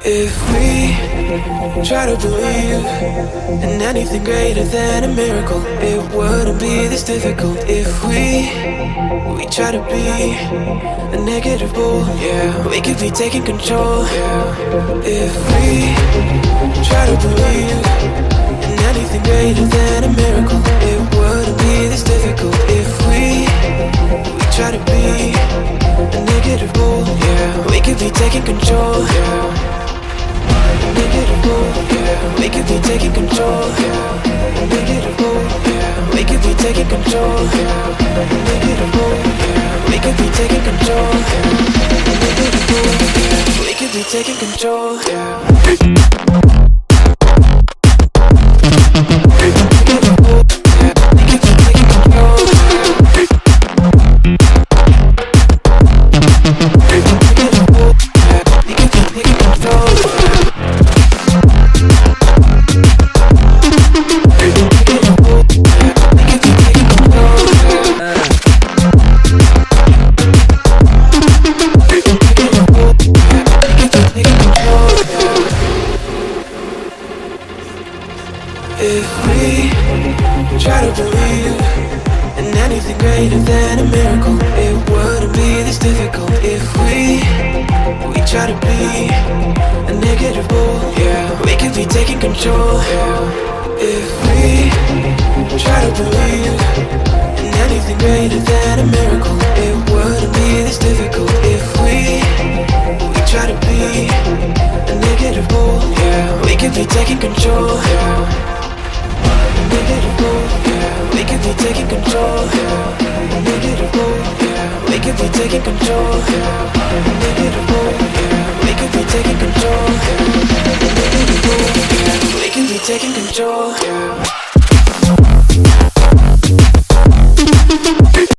If we try to believe in anything greater than a miracle, it wouldn't be this difficult. If we try to be a negative bull, yeah, we could be taking control. If we try to believe in anything greater than a miracle, it wouldn't be this difficult. If we try to be a negative bull, yeah, we could be taking control. Negative bull, yeah, we could be taking control. Negative bull, yeah, we could be taking control. Negative bull, yeah, we could be taking control. Negative bull, yeah, we could be taking control. If we try to believe in anything greater than a miracle, it wouldn't be this difficult. If we try to be a negative bull, yeah, we could be taking control. If we try to believe in anything greater than a miracle, it wouldn't be this difficult. If we try to be a negative bull, yeah, we could be taking control. Negative bull, yeah, we could be taking control. Negative bull, yeah, we could be taking control. Negative bull, yeah, we could be taking control. Negative bull, yeah, we could be taking control.